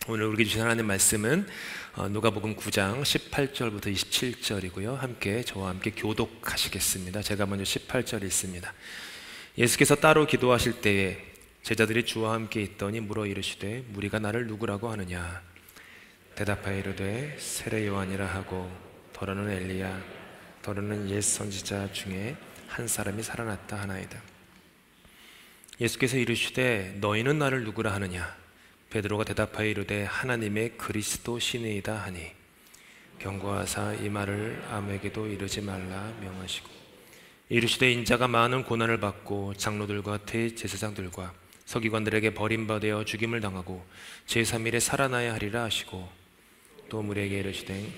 오늘 우리에게 주신 하나님 말씀은 누가복음 9장 18절부터 27절이고요. 저와 함께 교독하시겠습니다. 제가 먼저 18절 읽습니다. 예수께서 따로 기도하실 때에 제자들이 주와 함께 있더니 물어 이르시되 무리가 나를 누구라고 하느냐? 대답하여 이르되 세례 요한이라 하고 더러는 엘리야 더러는 옛 선지자 중에 한 사람이 살아났다 하나이다. 예수께서 이르시되 너희는 나를 누구라 하느냐? 베드로가 대답하여 이르되 하나님의 그리스도 시니이다 하니 경고하사 이 말을 아무에게도 이르지 말라 명하시고 이르시되 인자가 많은 고난을 받고 장로들과 대제사장들과 서기관들에게 버림받아 죽임을 당하고 제3일에 살아나야 하리라 하시고 또 무리에게 이르시되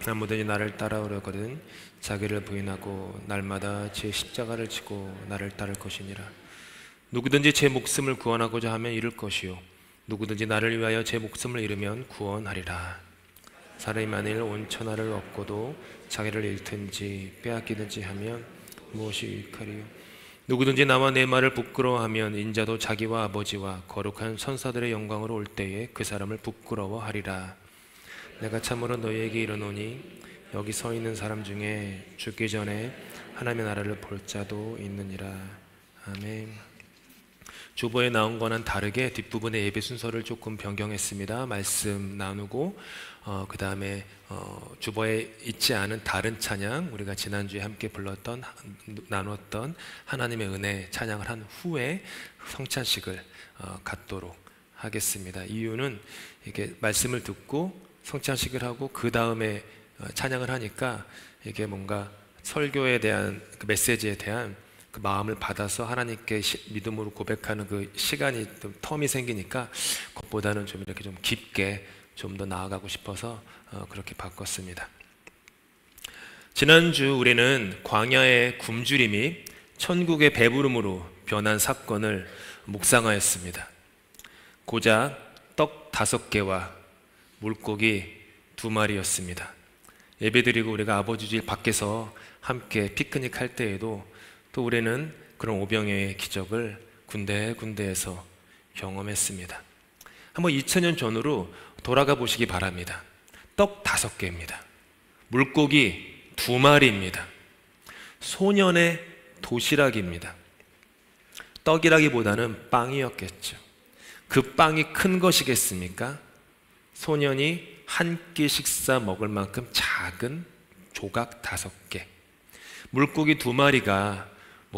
아무든지 나를 따라오려거든 자기를 부인하고 날마다 제 십자가를 지고 나를 따를 것이니라. 누구든지 제 목숨을 구원하고자 하면 잃을 것이요 누구든지 나를 위하여 제 목숨을 잃으면 구원하리라. 사람이 만일 온 천하를 얻고도 자기를 잃든지 빼앗기든지 하면 무엇이 유익하리요? 누구든지 나와 내 말을 부끄러워하면 인자도 자기와 아버지와 거룩한 천사들의 영광으로 올 때에 그 사람을 부끄러워하리라. 내가 참으로 너희에게 이르노니 여기 서 있는 사람 중에 죽기 전에 하나님의 나라를 볼 자도 있느니라. 아멘. 주보에 나온 거는 다르게 뒷부분의 예배 순서를 조금 변경했습니다. 말씀 나누고 그 다음에 주보에 있지 않은 다른 찬양, 우리가 지난주에 함께 불렀던 나눴던 하나님의 은혜 찬양을 한 후에 성찬식을 갖도록 하겠습니다. 이유는 이게 말씀을 듣고 성찬식을 하고 그 다음에 찬양을 하니까 이게 뭔가 설교에 대한 그 메시지에 대한 그 마음을 받아서 하나님께 믿음으로 고백하는 그 시간이 좀 텀이 생기니까 그것보다는 좀 이렇게 좀 깊게 좀 더 나아가고 싶어서 그렇게 바꿨습니다. 지난주 우리는 광야의 굶주림이 천국의 배부름으로 변한 사건을 묵상하였습니다. 고작 떡 5개와 물고기 2마리였습니다. 예배드리고 우리가 아버지 집 밖에서 함께 피크닉 할 때에도 또 우리는 그런 오병이어의 기적을 군데군데에서 경험했습니다. 한번 2000년 전으로 돌아가 보시기 바랍니다. 떡 5개입니다. 물고기 2마리입니다. 소년의 도시락입니다. 떡이라기보다는 빵이었겠죠. 그 빵이 큰 것이겠습니까? 소년이 한 끼 식사 먹을 만큼 작은 조각 5개. 물고기 2마리가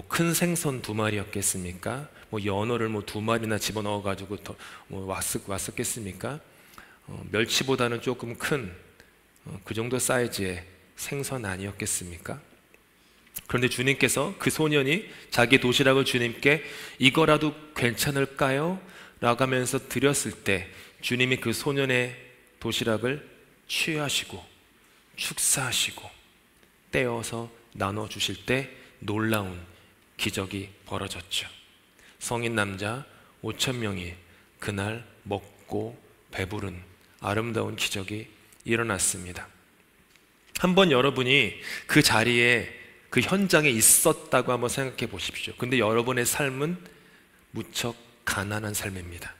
큰 생선 2마리였겠습니까? 연어를 2마리나 집어넣어가지고 왔었겠습니까? 멸치보다는 조금 큰 그 정도 사이즈의 생선 아니었겠습니까? 그런데 주님께서 그 소년이 자기 도시락을 주님께 이거라도 괜찮을까요? 라고 하면서 드렸을 때 주님이 그 소년의 도시락을 취하시고 축사하시고 떼어서 나눠주실 때 놀라운 기적이 벌어졌죠. 성인 남자 5,000명이 그날 먹고 배부른 아름다운 기적이 일어났습니다. 한번 여러분이 그 자리에 그 현장에 있었다고 한번 생각해 보십시오. 근데 여러분의 삶은 무척 가난한 삶입니다.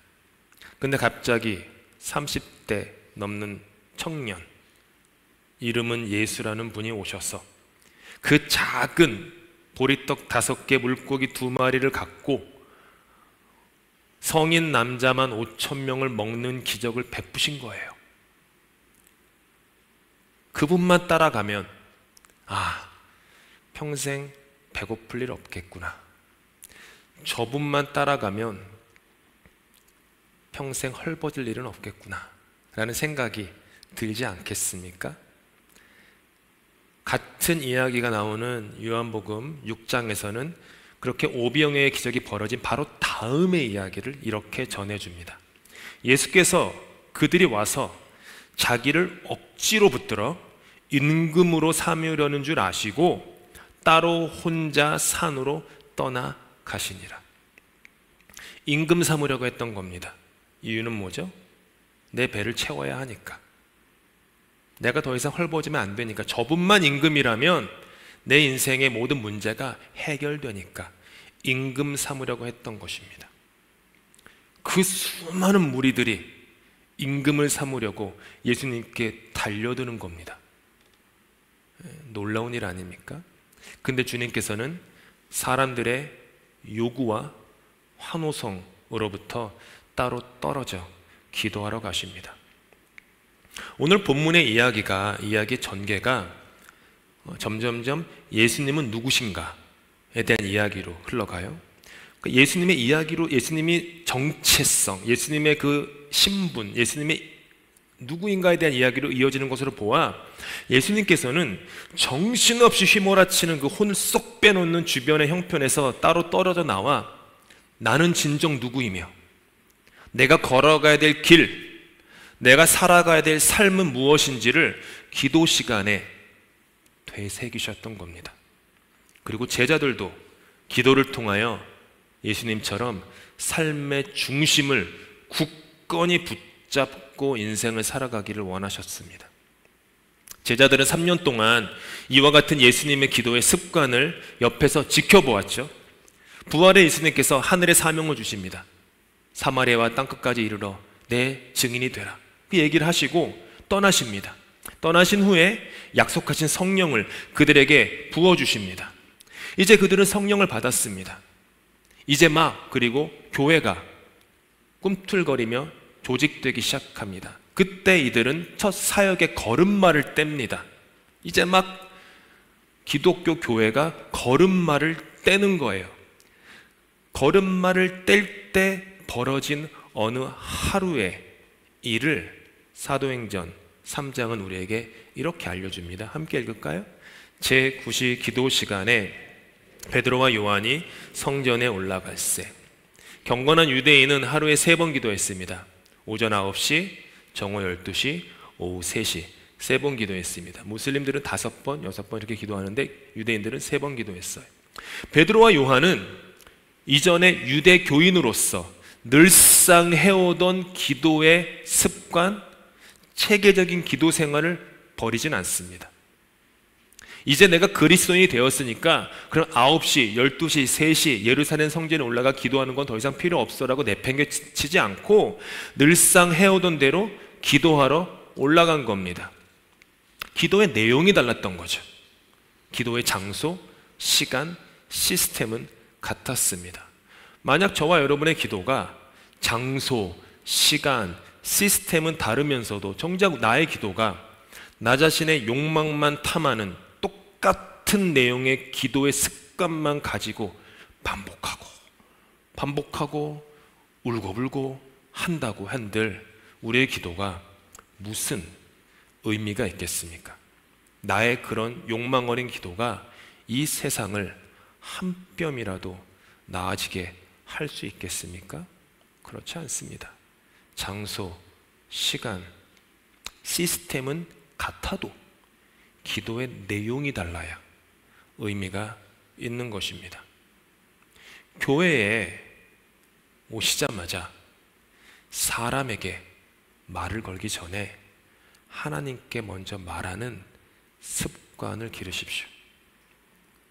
근데 갑자기 30대 넘는 청년, 이름은 예수라는 분이 오셔서 그 작은 보리떡 5개, 물고기 2마리를 갖고 성인 남자만 5,000명을 먹는 기적을 베푸신 거예요. 그분만 따라가면 평생 배고플 일 없겠구나. 저분만 따라가면 평생 헐벗을 일은 없겠구나 라는 생각이 들지 않겠습니까? 같은 이야기가 나오는 요한복음 6장에서는 그렇게 오병이어의 기적이 벌어진 바로 다음의 이야기를 이렇게 전해줍니다. 예수께서 그들이 와서 자기를 억지로 붙들어 임금으로 삼으려는 줄 아시고 따로 혼자 산으로 떠나가시니라. 임금 삼으려고 했던 겁니다. 이유는 뭐죠? 내 배를 채워야 하니까. 내가 더 이상 헐벗으면 안 되니까. 저분만 임금이라면 내 인생의 모든 문제가 해결되니까 임금 삼으려고 했던 것입니다. 그 수많은 무리들이 임금을 삼으려고 예수님께 달려드는 겁니다. 놀라운 일 아닙니까? 근데 주님께서는 사람들의 요구와 환호성으로부터 따로 떨어져 기도하러 가십니다. 오늘 본문의 이야기 전개가 점점점 예수님은 누구신가에 대한 이야기로 흘러가요. 예수님의 이야기로 예수님이 정체성, 예수님의 그 신분, 예수님의 누구인가에 대한 이야기로 이어지는 것으로 보아 예수님께서는 정신없이 휘몰아치는 그 혼을 쏙 빼놓는 주변의 형편에서 따로 떨어져 나와 나는 진정 누구이며 내가 걸어가야 될 길, 내가 살아가야 될 삶은 무엇인지를 기도 시간에 되새기셨던 겁니다. 그리고 제자들도 기도를 통하여 예수님처럼 삶의 중심을 굳건히 붙잡고 인생을 살아가기를 원하셨습니다. 제자들은 3년 동안 이와 같은 예수님의 기도의 습관을 옆에서 지켜보았죠. 부활의 예수님께서 하늘의 사명을 주십니다. 사마리아와 땅끝까지 이르러 내 증인이 되라. 그 얘기를 하시고 떠나십니다. 떠나신 후에 약속하신 성령을 그들에게 부어주십니다. 이제 그들은 성령을 받았습니다. 이제 그리고 교회가 꿈틀거리며 조직되기 시작합니다. 그때 이들은 첫 사역의 걸음마를 뗍니다. 이제 기독교 교회가 걸음마를 떼는 거예요. 걸음마를 뗄 때 벌어진 어느 하루의 일을 사도행전 3장은 우리에게 이렇게 알려줍니다. 함께 읽을까요? 제9시 기도 시간에 베드로와 요한이 성전에 올라갈새 경건한 유대인은 하루에 3번 기도했습니다. 오전 9시, 정오 12시, 오후 3시 3번 기도했습니다. 무슬림들은 5번, 6번 이렇게 기도하는데 유대인들은 3번 기도했어요. 베드로와 요한은 이전에 유대 교인으로서 늘상 해오던 기도의 습관, 체계적인 기도 생활을 버리진 않습니다. 이제 내가 그리스도인이 되었으니까 그럼 9시, 12시, 3시 예루살렘 성전에 올라가 기도하는 건 더 이상 필요 없어라고 내팽개치지 않고 늘상 해오던 대로 기도하러 올라간 겁니다. 기도의 내용이 달랐던 거죠. 기도의 장소, 시간, 시스템은 같았습니다. 만약 저와 여러분의 기도가 장소, 시간, 시스템은 다르면서도 정작 나의 기도가 나 자신의 욕망만 탐하는 똑같은 내용의 기도의 습관만 가지고 반복하고 울고불고 한다고 한들 우리의 기도가 무슨 의미가 있겠습니까? 나의 그런 욕망 어린 기도가 이 세상을 한 뼘이라도 나아지게 할 수 있겠습니까? 그렇지 않습니다. 장소, 시간, 시스템은 같아도 기도의 내용이 달라야 의미가 있는 것입니다. 교회에 오시자마자 사람에게 말을 걸기 전에 하나님께 먼저 말하는 습관을 기르십시오.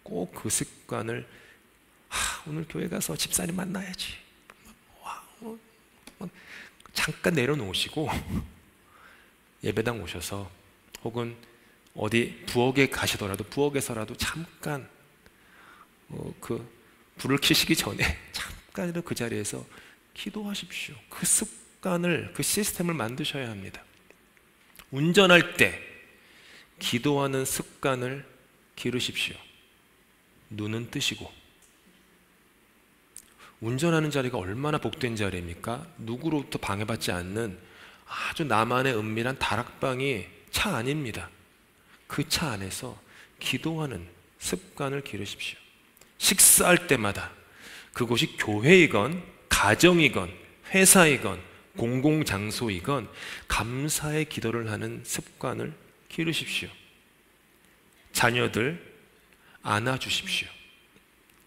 꼭 그 습관을 오늘 교회 가서 집사님 만나야지. 잠깐 내려놓으시고 예배당 오셔서 혹은 어디 부엌에 가시더라도 부엌에서라도 잠깐 그 불을 켜시기 전에 잠깐이라도 그 자리에서 기도하십시오. 그 습관을, 그 시스템을 만드셔야 합니다. 운전할 때 기도하는 습관을 기르십시오. 눈은 뜨시고. 운전하는 자리가 얼마나 복된 자리입니까? 누구로부터 방해받지 않는 아주 나만의 은밀한 다락방이 차 안입니다. 그 차 안에서 기도하는 습관을 기르십시오. 식사할 때마다 그곳이 교회이건 가정이건 회사이건 공공장소이건 감사의 기도를 하는 습관을 기르십시오. 자녀들 안아주십시오.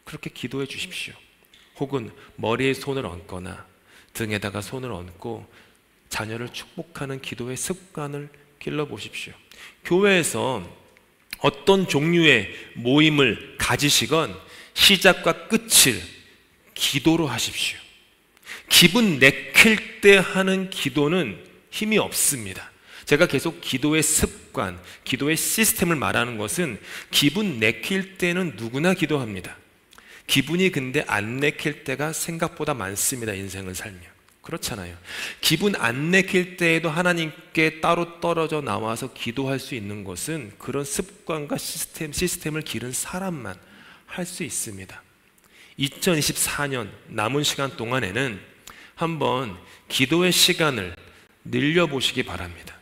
그렇게 기도해 주십시오. 혹은 머리에 손을 얹거나 등에다가 손을 얹고 자녀를 축복하는 기도의 습관을 길러보십시오. 교회에서 어떤 종류의 모임을 가지시건 시작과 끝을 기도로 하십시오. 기분 내킬 때 하는 기도는 힘이 없습니다. 제가 계속 기도의 습관, 기도의 시스템을 말하는 것은 기분 내킬 때는 누구나 기도합니다. 기분이 근데 안 내킬 때가 생각보다 많습니다. 인생을 살면. 그렇잖아요. 기분 안 내킬 때에도 하나님께 따로 떨어져 나와서 기도할 수 있는 것은 그런 습관과 시스템을 기른 사람만 할 수 있습니다. 2024년 남은 시간 동안에는 한번 기도의 시간을 늘려보시기 바랍니다.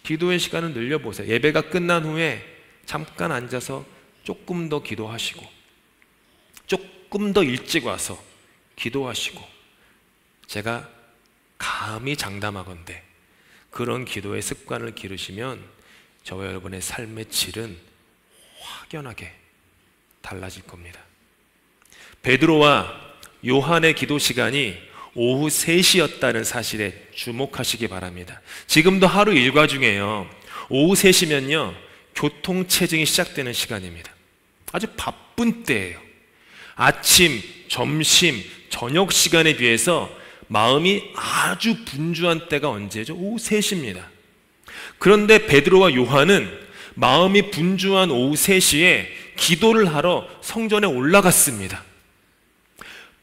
기도의 시간을 늘려보세요. 예배가 끝난 후에 잠깐 앉아서 조금 더 기도하시고, 조금 더 일찍 와서 기도하시고, 제가 감히 장담하건대 그런 기도의 습관을 기르시면 저와 여러분의 삶의 질은 확연하게 달라질 겁니다. 베드로와 요한의 기도 시간이 오후 3시였다는 사실에 주목하시기 바랍니다. 지금도 하루 일과 중에요, 오후 3시면요 교통체증이 시작되는 시간입니다. 아주 바쁜 때예요. 아침, 점심, 저녁 시간에 비해서 마음이 아주 분주한 때가 언제죠? 오후 3시입니다. 그런데 베드로와 요한은 마음이 분주한 오후 3시에 기도를 하러 성전에 올라갔습니다.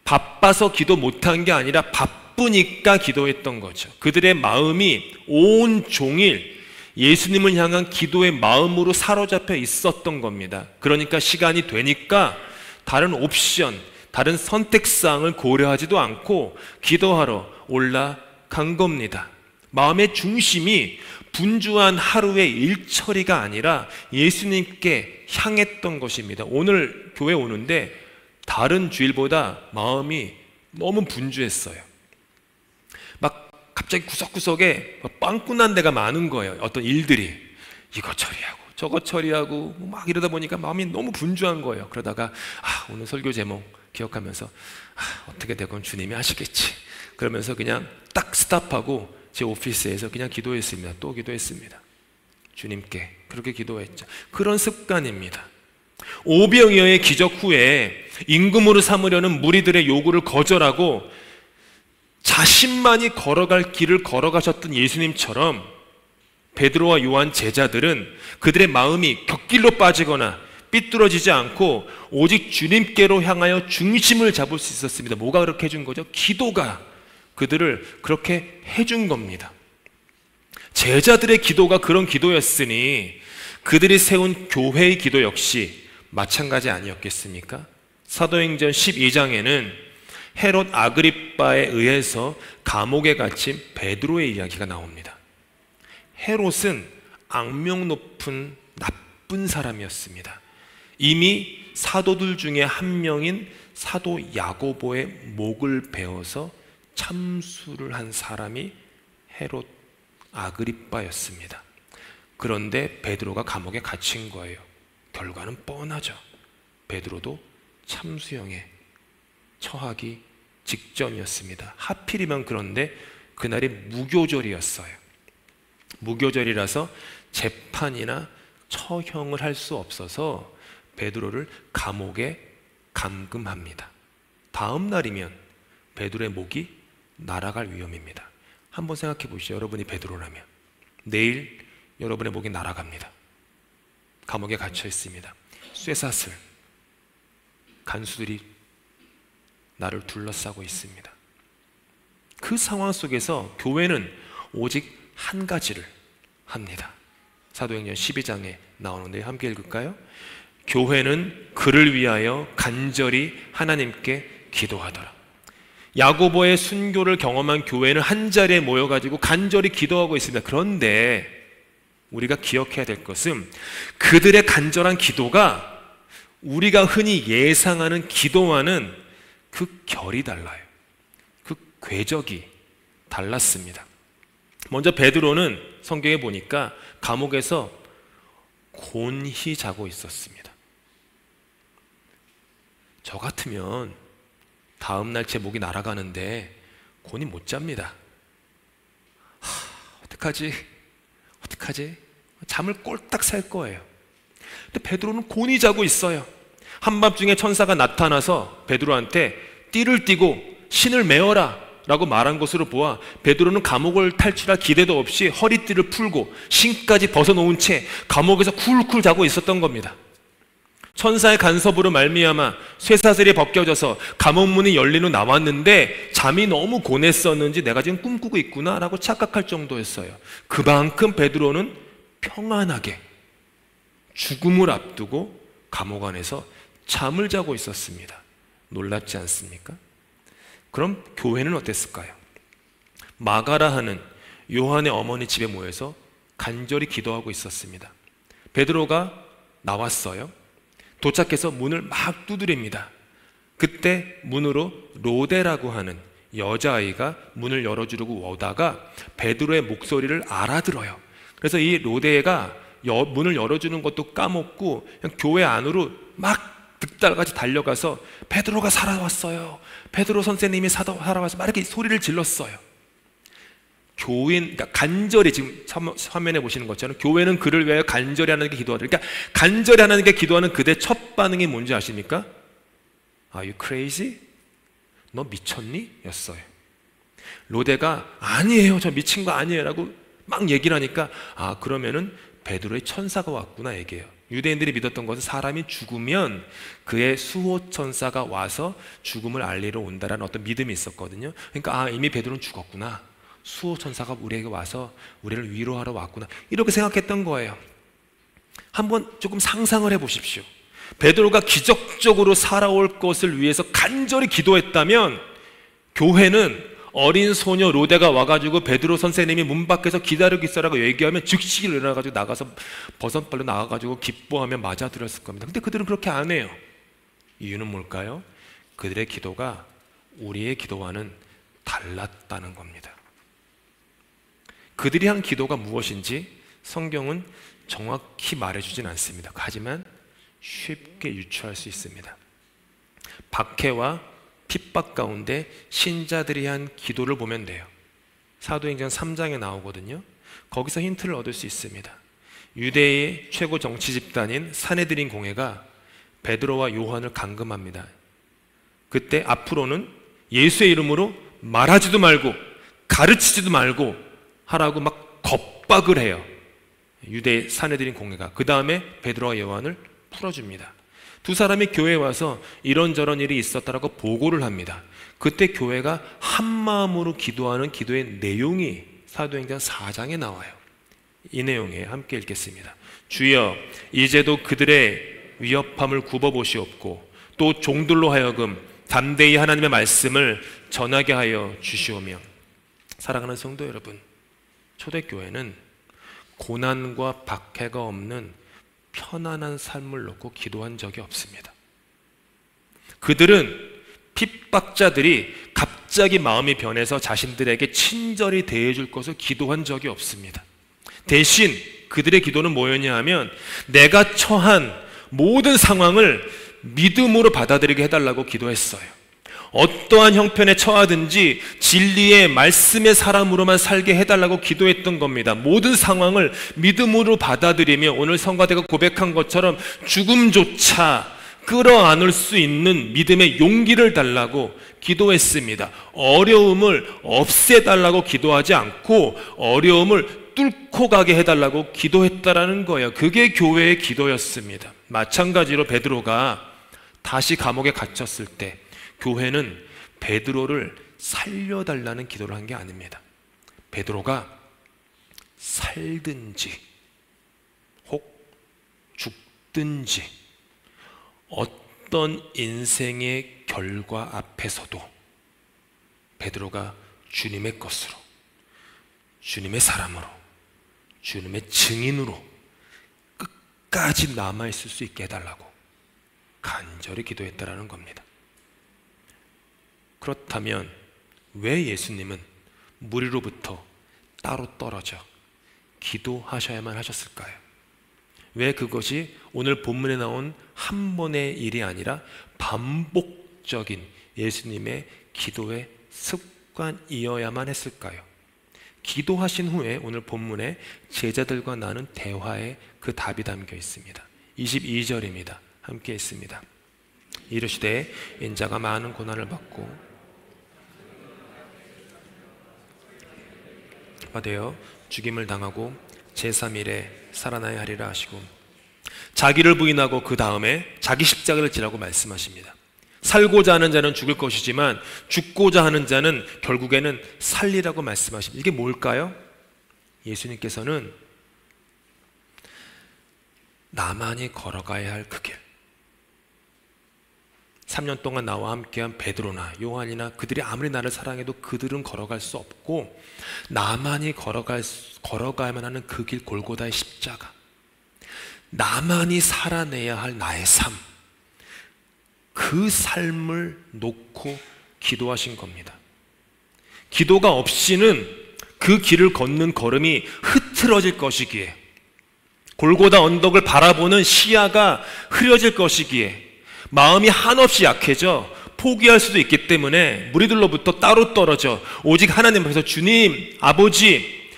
바빠서 기도 못한 게 아니라 바쁘니까 기도했던 거죠. 그들의 마음이 온 종일 예수님을 향한 기도의 마음으로 사로잡혀 있었던 겁니다. 그러니까 시간이 되니까 다른 옵션, 다른 선택사항을 고려하지도 않고 기도하러 올라간 겁니다. 마음의 중심이 분주한 하루의 일처리가 아니라 예수님께 향했던 것입니다. 오늘 교회 오는데 다른 주일보다 마음이 너무 분주했어요. 막 갑자기 구석구석에 빵꾸난 데가 많은 거예요. 어떤 일들이 이거 처리하고 저거 처리하고 막 이러다 보니까 마음이 너무 분주한 거예요. 그러다가 오늘 설교 제목 기억하면서 어떻게 되건 주님이 하시겠지 그러면서 그냥 딱 스탑하고 제 오피스에서 그냥 기도했습니다. 또 기도했습니다. 주님께 그렇게 기도했죠. 그런 습관입니다. 오병이어의 기적 후에 임금으로 삼으려는 무리들의 요구를 거절하고 자신만이 걸어갈 길을 걸어가셨던 예수님처럼 베드로와 요한 제자들은 그들의 마음이 곁길로 빠지거나 삐뚤어지지 않고 오직 주님께로 향하여 중심을 잡을 수 있었습니다. 뭐가 그렇게 해준 거죠? 기도가 그들을 그렇게 해준 겁니다. 제자들의 기도가 그런 기도였으니 그들이 세운 교회의 기도 역시 마찬가지 아니었겠습니까? 사도행전 12장에는 헤롯 아그리빠에 의해서 감옥에 갇힌 베드로의 이야기가 나옵니다. 헤롯은 악명 높은 나쁜 사람이었습니다. 이미 사도들 중에 한 명인 사도 야고보의 목을 베어서 참수를 한 사람이 헤롯 아그리빠였습니다. 그런데 베드로가 감옥에 갇힌 거예요. 결과는 뻔하죠. 베드로도 참수형에 처하기 직전이었습니다. 하필이면 그런데 그날이 무교절이었어요. 무교절이라서 재판이나 처형을 할 수 없어서 베드로를 감옥에 감금합니다. 다음 날이면 베드로의 목이 날아갈 위험입니다. 한번 생각해 보시죠. 여러분이 베드로라면 내일 여러분의 목이 날아갑니다. 감옥에 갇혀 있습니다. 쇠사슬, 간수들이 나를 둘러싸고 있습니다. 그 상황 속에서 교회는 오직 한 가지를 합니다. 사도행전 12장에 나오는데 함께 읽을까요? 교회는 그를 위하여 간절히 하나님께 기도하더라. 야고보의 순교를 경험한 교회는 한 자리에 모여가지고 간절히 기도하고 있습니다. 그런데 우리가 기억해야 될 것은 그들의 간절한 기도가 우리가 흔히 예상하는 기도와는 그 결이 달라요. 그 궤적이 달랐습니다. 먼저 베드로는 성경에 보니까 감옥에서 곤히 자고 있었습니다. 저 같으면 다음날 제 목이 날아가는데 곤히 못 잡니다. 어떡하지? 잠을 꼴딱 살 거예요. 근데 베드로는 곤히 자고 있어요. 한밤중에 천사가 나타나서 베드로한테 띠를 띠고 신을 메어라 라고 말한 것으로 보아 베드로는 감옥을 탈출할 기대도 없이 허리띠를 풀고 신까지 벗어놓은 채 감옥에서 쿨쿨 자고 있었던 겁니다. 천사의 간섭으로 말미암아 쇠사슬이 벗겨져서 감옥 문이 열린 후 나왔는데 잠이 너무 고냈었는지 내가 지금 꿈꾸고 있구나 라고 착각할 정도였어요. 그만큼 베드로는 평안하게 죽음을 앞두고 감옥 안에서 잠을 자고 있었습니다. 놀랍지 않습니까? 그럼 교회는 어땠을까요? 마가라 하는 요한의 어머니 집에 모여서 간절히 기도하고 있었습니다. 베드로가 나왔어요. 도착해서 문을 막 두드립니다. 그때 문으로 로데라고 하는 여자아이가 문을 열어주려고 오다가 베드로의 목소리를 알아들어요. 그래서 이 로데가 문을 열어주는 것도 까먹고 그냥 교회 안으로 막 득달같이 달려가서 베드로가 살아왔어요. 베드로 선생님이 살아왔어요. 막 이렇게 소리를 질렀어요. 그러니까 간절히 지금 화면에 보시는 것처럼 교회는 그를 위하여 간절히 하나님께 기도하죠. 그러니까 간절히 하나님께 기도하는 그들의 첫 반응이 뭔지 아십니까? Are you crazy? 너 미쳤니? 였어요. 로데가 아니에요, 저 미친 거 아니에요 라고 막 얘기를 하니까 그러면은 베드로의 천사가 왔구나 얘기해요. 유대인들이 믿었던 것은 사람이 죽으면 그의 수호 천사가 와서 죽음을 알리러 온다라는 어떤 믿음이 있었거든요. 그러니까 이미 베드로는 죽었구나, 수호 천사가 우리에게 와서 우리를 위로하러 왔구나, 이렇게 생각했던 거예요. 한번 조금 상상을 해보십시오. 베드로가 기적적으로 살아올 것을 위해서 간절히 기도했다면 교회는 어린 소녀 로데가 와가지고 베드로 선생님이 문 밖에서 기다리고 있어라고 얘기하면 즉시 일어나가지고 나가서 버선발로 나가가지고 기뻐하며 맞아들였을 겁니다. 근데 그들은 그렇게 안 해요. 이유는 뭘까요? 그들의 기도가 우리의 기도와는 달랐다는 겁니다. 그들이 한 기도가 무엇인지 성경은 정확히 말해주진 않습니다. 하지만 쉽게 유추할 수 있습니다. 박해와 핍박 가운데 신자들이 한 기도를 보면 돼요. 사도행전 3장에 나오거든요. 거기서 힌트를 얻을 수 있습니다. 유대의 최고 정치 집단인 사내드린 공회가 베드로와 요한을 감금합니다. 그때 앞으로는 예수의 이름으로 말하지도 말고 가르치지도 말고 하라고 막 겁박을 해요. 유대 사내들인 공회가. 그 다음에 베드로와 요한을 풀어줍니다. 두 사람이 교회에 와서 이런저런 일이 있었다라고 보고를 합니다. 그때 교회가 한마음으로 기도하는 기도의 내용이 사도행전 4장에 나와요. 이 내용에 함께 읽겠습니다. 주여, 이제도 그들의 위협함을 굽어보시옵고 또 종들로 하여금 담대히 하나님의 말씀을 전하게 하여 주시오며. 사랑하는 성도 여러분, 초대교회는 고난과 박해가 없는 편안한 삶을 놓고 기도한 적이 없습니다. 그들은 핍박자들이 갑자기 마음이 변해서 자신들에게 친절히 대해줄 것을 기도한 적이 없습니다. 대신 그들의 기도는 뭐였냐 하면 내가 처한 모든 상황을 믿음으로 받아들이게 해달라고 기도했어요. 어떠한 형편에 처하든지 진리의 말씀의 사람으로만 살게 해달라고 기도했던 겁니다. 모든 상황을 믿음으로 받아들이며 오늘 성가대가 고백한 것처럼 죽음조차 끌어안을 수 있는 믿음의 용기를 달라고 기도했습니다. 어려움을 없애달라고 기도하지 않고 어려움을 뚫고 가게 해달라고 기도했다라는 거예요. 그게 교회의 기도였습니다. 마찬가지로 베드로가 다시 감옥에 갇혔을 때 교회는 베드로를 살려달라는 기도를 한 게 아닙니다. 베드로가 살든지 혹 죽든지 어떤 인생의 결과 앞에서도 베드로가 주님의 것으로, 주님의 사람으로, 주님의 증인으로 끝까지 남아있을 수 있게 해달라고 간절히 기도했다라는 겁니다. 그렇다면 왜 예수님은 무리로부터 따로 떨어져 기도하셔야만 하셨을까요? 왜 그것이 오늘 본문에 나온 한 번의 일이 아니라 반복적인 예수님의 기도의 습관이어야만 했을까요? 기도하신 후에 오늘 본문에 제자들과 나눈 대화에 그 답이 담겨 있습니다. 22절입니다. 함께 있습니다. 이르시되 인자가 많은 고난을 받고 바 되어 죽임을 당하고 제3일에 살아나야 하리라 하시고, 자기를 부인하고 그 다음에 자기 십자가를 지라고 말씀하십니다. 살고자 하는 자는 죽을 것이지만 죽고자 하는 자는 결국에는 살리라고 말씀하십니다. 이게 뭘까요? 예수님께서는 나만이 걸어가야 할 그 길, 3년 동안 나와 함께한 베드로나 요한이나 그들이 아무리 나를 사랑해도 그들은 걸어갈 수 없고, 나만이 걸어가야만 하는 그 길, 골고다의 십자가, 나만이 살아내야 할 나의 삶, 그 삶을 놓고 기도하신 겁니다. 기도가 없이는 그 길을 걷는 걸음이 흐트러질 것이기에, 골고다 언덕을 바라보는 시야가 흐려질 것이기에, 마음이 한없이 약해져 포기할 수도 있기 때문에 무리들로부터 따로 떨어져 오직 하나님 앞에서, 주님, 아버지,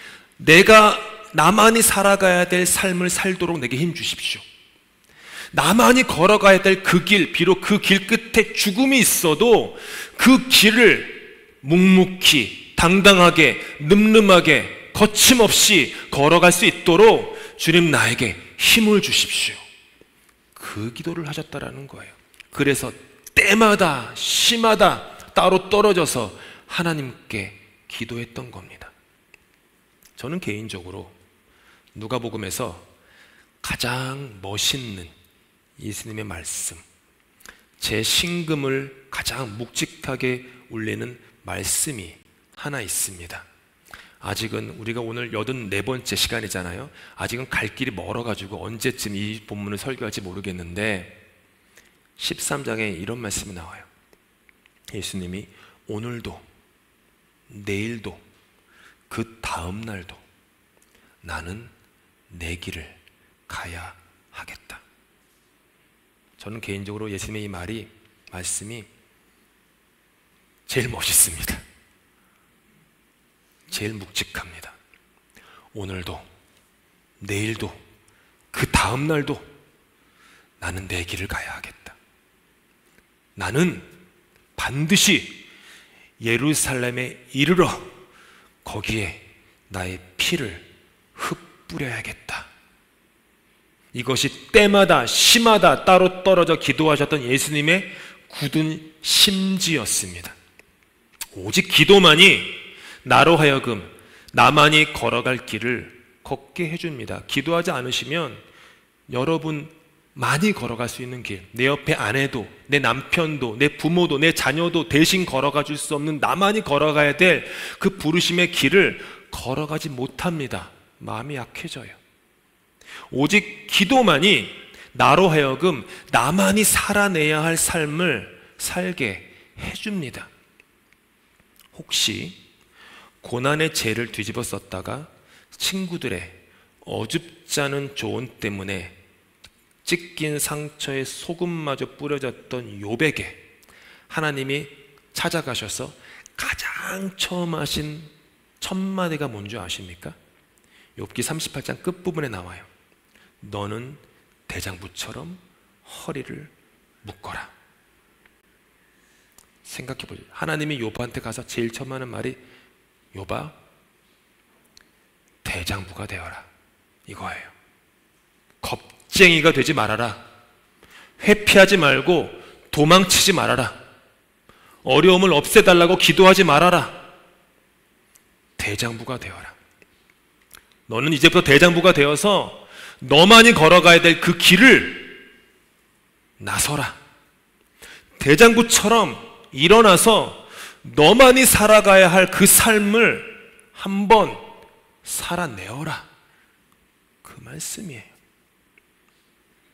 나만이 살아가야 될 삶을 살도록 내게 힘 주십시오. 나만이 걸어가야 될 그 길, 비록 그 길 끝에 죽음이 있어도 그 길을 묵묵히, 당당하게, 늠름하게, 거침없이 걸어갈 수 있도록 주님, 나에게 힘을 주십시오. 그 기도를 하셨다라는 거예요. 그래서 때마다, 시마다 따로 떨어져서 하나님께 기도했던 겁니다. 저는 개인적으로 누가복음에서 가장 멋있는 예수님의 말씀, 제 심금을 가장 묵직하게 울리는 말씀이 하나 있습니다. 아직은 우리가 오늘 84번째 시간이잖아요. 아직은 갈 길이 멀어가지고 언제쯤 이 본문을 설교할지 모르겠는데, 13장에 이런 말씀이 나와요. 예수님이 오늘도, 내일도, 그 다음 날도 나는 내 길을 가야 하겠다. 저는 개인적으로 예수님의 이 말씀이 제일 멋있습니다. 제일 묵직합니다. 오늘도, 내일도, 그 다음 날도 나는 내 길을 가야 하겠다. 나는 반드시 예루살렘에 이르러 거기에 나의 피를 흩뿌려야겠다. 이것이 때마다, 시마다 따로 떨어져 기도하셨던 예수님의 굳은 심지였습니다. 오직 기도만이 나로 하여금, 나만이 걸어갈 길을 걷게 해줍니다. 기도하지 않으시면 여러분 많이 걸어갈 수 있는 길, 내 옆에 아내도, 내 남편도, 내 부모도, 내 자녀도 대신 걸어가 줄 수 없는 나만이 걸어가야 될 그 부르심의 길을 걸어가지 못합니다. 마음이 약해져요. 오직 기도만이 나로 하여금 나만이 살아내야 할 삶을 살게 해줍니다. 혹시 고난의 죄를 뒤집어 썼다가 친구들의 어줍지 않은 조언 때문에 찢긴 상처에 소금마저 뿌려졌던 욥에게 하나님이 찾아가셔서 가장 처음 하신 첫 마디가 뭔지 아십니까? 욥기 38장 끝부분에 나와요. 너는 대장부처럼 허리를 묶어라. 생각해보죠. 하나님이 욥한테 가서 제일 처음 하는 말이, 욥아, 대장부가 되어라, 이거예요. 겁쟁이가 되지 말아라. 회피하지 말고 도망치지 말아라. 어려움을 없애달라고 기도하지 말아라. 대장부가 되어라. 너는 이제부터 대장부가 되어서 너만이 걸어가야 될 그 길을 나서라. 대장부처럼 일어나서 너만이 살아가야 할 그 삶을 한번 살아내어라. 그 말씀이에요.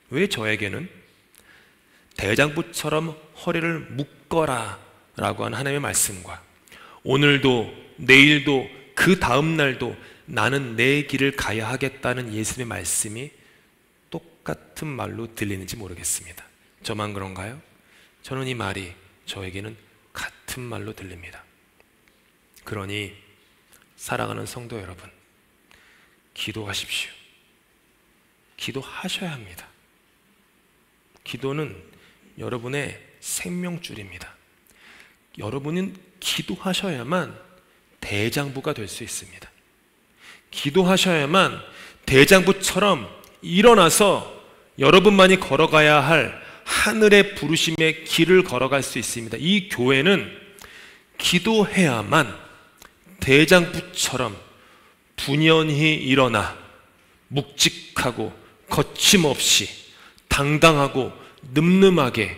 왜 저에게는 대장부처럼 허리를 묶어라 라고 하는 하나님의 말씀과 오늘도, 내일도, 그 다음 날도 나는 내 길을 가야 하겠다는 예수님의 말씀이 똑같은 말로 들리는지 모르겠습니다. 저만 그런가요? 저는 이 말이 저에게는 같은 말로 들립니다. 그러니 사랑하는 성도 여러분, 기도하십시오. 기도하셔야 합니다. 기도는 여러분의 생명줄입니다. 여러분은 기도하셔야만 대장부가 될 수 있습니다. 기도하셔야만 대장부처럼 일어나서 여러분만이 걸어가야 할 하늘의 부르심의 길을 걸어갈 수 있습니다. 이 교회는 기도해야만 대장부처럼 분연히 일어나 묵직하고 거침없이 당당하고 늠름하게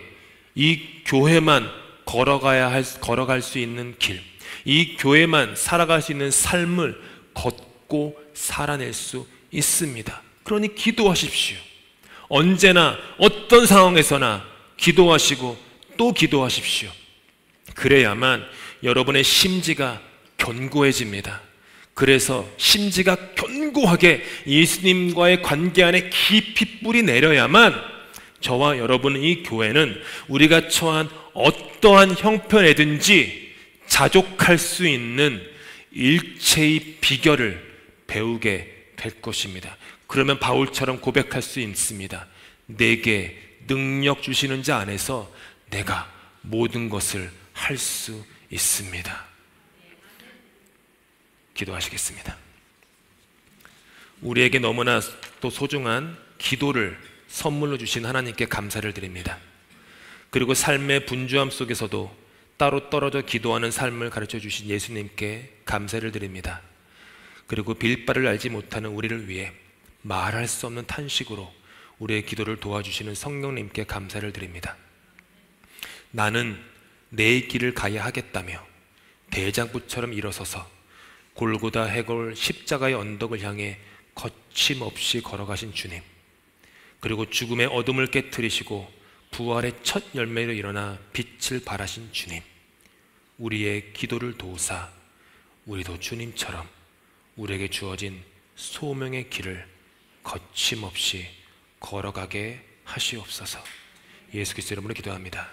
이 교회만 걸어갈 수 있는 길, 이 교회만 살아갈 수 있는 삶을 걷고 살아낼 수 있습니다. 그러니 기도하십시오. 언제나 어떤 상황에서나 기도하시고 또 기도하십시오. 그래야만 여러분의 심지가 견고해집니다. 그래서 심지가 견고하게 예수님과의 관계 안에 깊이 뿌리 내려야만 저와 여러분, 이 교회는 우리가 처한 어떠한 형편에든지 자족할 수 있는 일체의 비결을 배우게 될 것입니다. 그러면 바울처럼 고백할 수 있습니다. 내게 능력 주시는 자 안에서 내가 모든 것을 할 수 있습니다. 기도하시겠습니다. 우리에게 너무나 또 소중한 기도를 선물로 주신 하나님께 감사를 드립니다. 그리고 삶의 분주함 속에서도 따로 떨어져 기도하는 삶을 가르쳐 주신 예수님께 감사를 드립니다. 그리고 빌바를 알지 못하는 우리를 위해 말할 수 없는 탄식으로 우리의 기도를 도와주시는 성령님께 감사를 드립니다. 나는 내 길을 가야 하겠다며 대장부처럼 일어서서 골고다 해골 십자가의 언덕을 향해 거침없이 걸어가신 주님, 그리고 죽음의 어둠을 깨트리시고 부활의 첫 열매로 일어나 빛을 발하신 주님, 우리의 기도를 도우사 우리도 주님처럼 우리에게 주어진 소명의 길을 거침없이 걸어가게 하시옵소서. 예수 그리스도 이름으로 기도합니다.